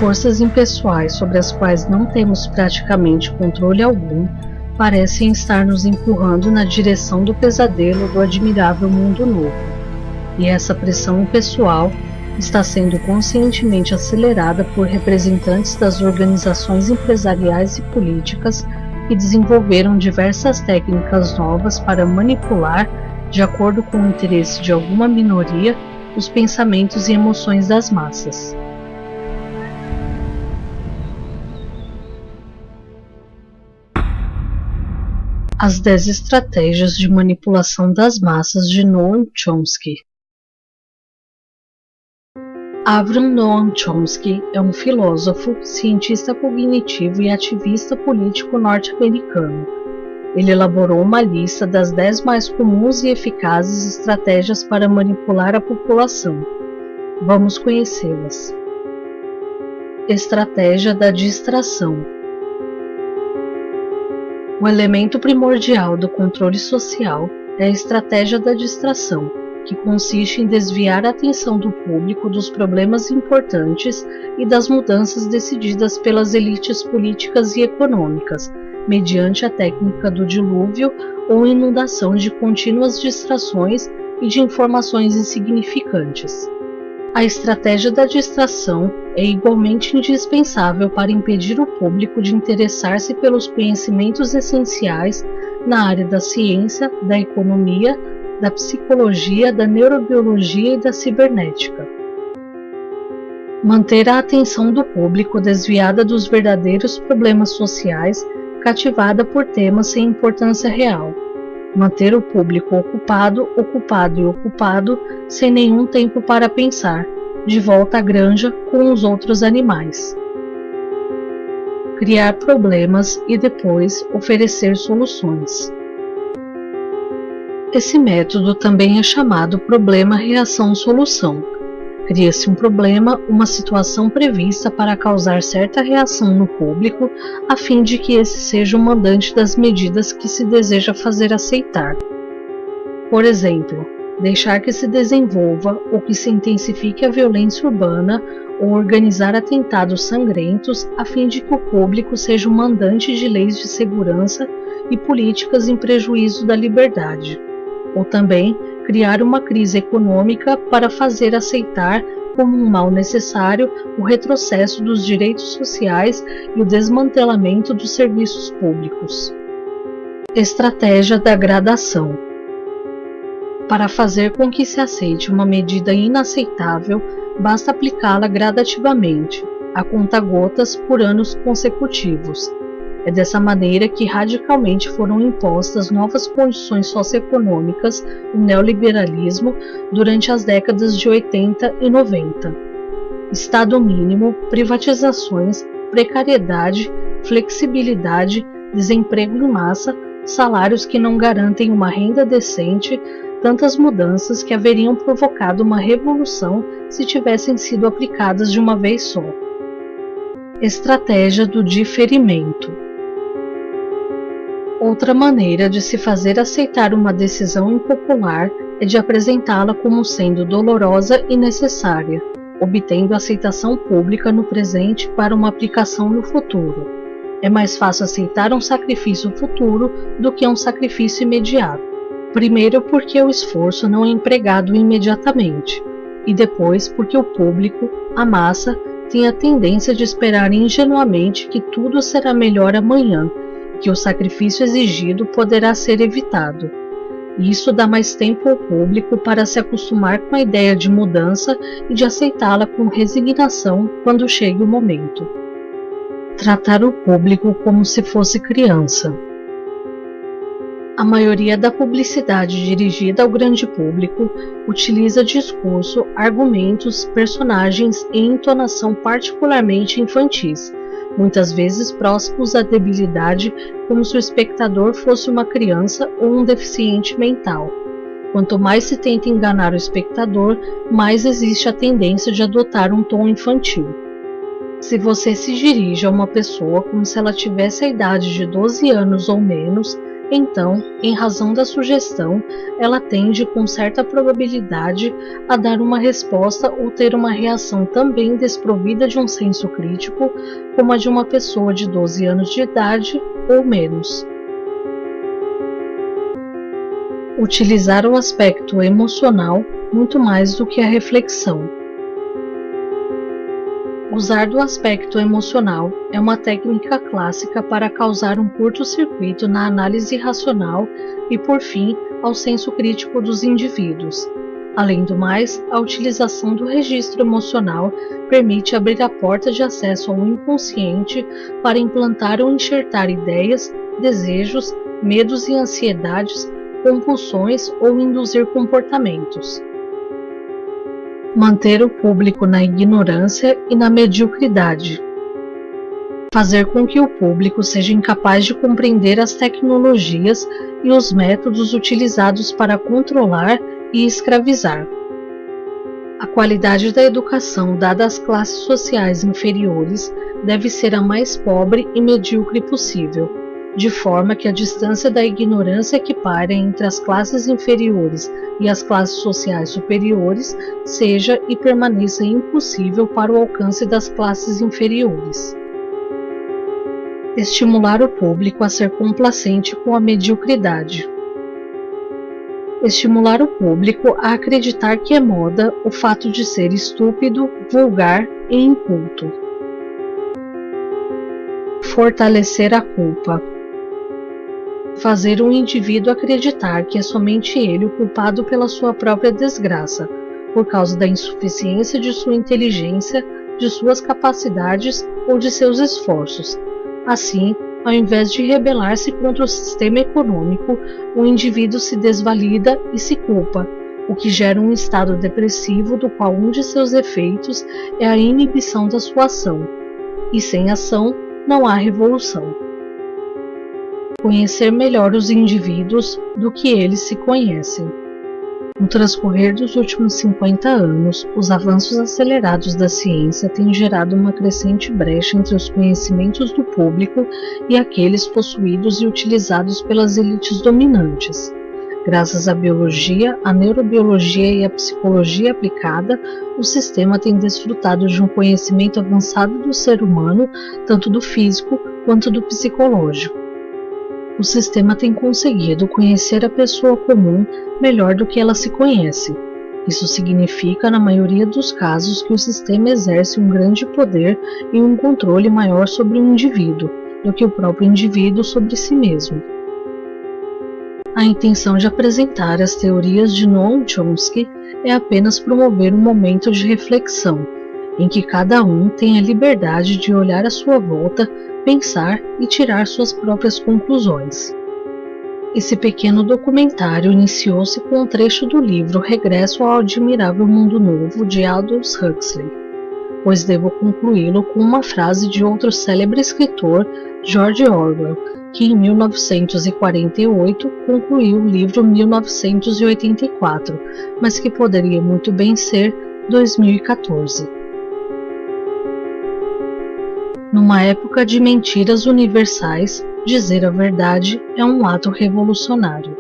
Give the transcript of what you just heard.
Forças impessoais sobre as quais não temos praticamente controle algum parecem estar nos empurrando na direção do pesadelo do admirável mundo novo, e essa pressão impessoal está sendo conscientemente acelerada por representantes das organizações empresariais e políticas que desenvolveram diversas técnicas novas para manipular, de acordo com o interesse de alguma minoria, os pensamentos e emoções das massas. As 10 estratégias de manipulação das massas de Noam Chomsky. Avram Noam Chomsky é um filósofo, cientista cognitivo e ativista político norte-americano. Ele elaborou uma lista das 10 mais comuns e eficazes estratégias para manipular a população. Vamos conhecê-las. Estratégia da distração. O elemento primordial do controle social é a estratégia da distração, que consiste em desviar a atenção do público dos problemas importantes e das mudanças decididas pelas elites políticas e econômicas, mediante a técnica do dilúvio ou inundação de contínuas distrações e de informações insignificantes. A estratégia da distração é igualmente indispensável para impedir o público de interessar-se pelos conhecimentos essenciais na área da ciência, da economia, da psicologia, da neurobiologia e da cibernética. Manter a atenção do público desviada dos verdadeiros problemas sociais, cativada por temas sem importância real. Manter o público ocupado, sem nenhum tempo para pensar, de volta à granja com os outros animais. Criar problemas e depois oferecer soluções. Esse método também é chamado problema-reação-solução. Cria-se um problema, uma situação prevista para causar certa reação no público, a fim de que esse seja o mandante das medidas que se deseja fazer aceitar. Por exemplo, deixar que se desenvolva ou que se intensifique a violência urbana ou organizar atentados sangrentos, a fim de que o público seja o mandante de leis de segurança e políticas em prejuízo da liberdade. Ou também criar uma crise econômica para fazer aceitar como um mal necessário o retrocesso dos direitos sociais e o desmantelamento dos serviços públicos. Estratégia da gradação. Para fazer com que se aceite uma medida inaceitável, basta aplicá-la gradativamente, a conta-gotas por anos consecutivos. É dessa maneira que radicalmente foram impostas novas condições socioeconômicas no neoliberalismo durante as décadas de 80 e 90. Estado mínimo, privatizações, precariedade, flexibilidade, desemprego em massa, salários que não garantem uma renda decente, tantas mudanças que haveriam provocado uma revolução se tivessem sido aplicadas de uma vez só. Estratégia do diferimento. Outra maneira de se fazer aceitar uma decisão impopular é de apresentá-la como sendo dolorosa e necessária, obtendo aceitação pública no presente para uma aplicação no futuro. É mais fácil aceitar um sacrifício futuro do que um sacrifício imediato. Primeiro porque o esforço não é empregado imediatamente, e depois porque o público, a massa, tem a tendência de esperar ingenuamente que tudo será melhor amanhã, que o sacrifício exigido poderá ser evitado. Isso dá mais tempo ao público para se acostumar com a ideia de mudança e de aceitá-la com resignação quando chegue o momento. Tratar o público como se fosse criança. A maioria da publicidade dirigida ao grande público utiliza discurso, argumentos, personagens e entonação particularmente infantis, muitas vezes próximos à debilidade, como se o espectador fosse uma criança ou um deficiente mental. Quanto mais se tenta enganar o espectador, mais existe a tendência de adotar um tom infantil. Se você se dirige a uma pessoa como se ela tivesse a idade de 12 anos ou menos, Então, em razão da sugestão, ela tende com certa probabilidade a dar uma resposta ou ter uma reação também desprovida de um senso crítico, como a de uma pessoa de 12 anos de idade ou menos. Utilizar o aspecto emocional muito mais do que a reflexão. Usar do aspecto emocional é uma técnica clássica para causar um curto-circuito na análise racional e, por fim, ao senso crítico dos indivíduos. Além do mais, a utilização do registro emocional permite abrir a porta de acesso ao inconsciente para implantar ou enxertar ideias, desejos, medos e ansiedades, compulsões ou induzir comportamentos. Manter o público na ignorância e na mediocridade. Fazer com que o público seja incapaz de compreender as tecnologias e os métodos utilizados para controlar e escravizar. A qualidade da educação dada às classes sociais inferiores deve ser a mais pobre e medíocre possível, de forma que a distância da ignorância que paira entre as classes inferiores e as classes sociais superiores seja e permaneça impossível para o alcance das classes inferiores. Estimular o público a ser complacente com a mediocridade. Estimular o público a acreditar que é moda o fato de ser estúpido, vulgar e inculto. Fortalecer a culpa. Fazer um indivíduo acreditar que é somente ele o culpado pela sua própria desgraça, por causa da insuficiência de sua inteligência, de suas capacidades ou de seus esforços. Assim, ao invés de rebelar-se contra o sistema econômico, o indivíduo se desvalida e se culpa, o que gera um estado depressivo do qual um de seus efeitos é a inibição da sua ação. E sem ação, não há revolução. Conhecer melhor os indivíduos do que eles se conhecem. No transcorrer dos últimos 50 anos, os avanços acelerados da ciência têm gerado uma crescente brecha entre os conhecimentos do público e aqueles possuídos e utilizados pelas elites dominantes. Graças à biologia, à neurobiologia e à psicologia aplicada, o sistema tem desfrutado de um conhecimento avançado do ser humano, tanto do físico quanto do psicológico. O sistema tem conseguido conhecer a pessoa comum melhor do que ela se conhece. Isso significa, na maioria dos casos, que o sistema exerce um grande poder e um controle maior sobre o indivíduo do que o próprio indivíduo sobre si mesmo. A intenção de apresentar as teorias de Noam Chomsky é apenas promover um momento de reflexão, em que cada um tem a liberdade de olhar à sua volta, pensar e tirar suas próprias conclusões. Esse pequeno documentário iniciou-se com um trecho do livro Regresso ao Admirável Mundo Novo, de Aldous Huxley, pois devo concluí-lo com uma frase de outro célebre escritor, George Orwell, que em 1948 concluiu o livro 1984, mas que poderia muito bem ser 2014. Numa época de mentiras universais, dizer a verdade é um ato revolucionário.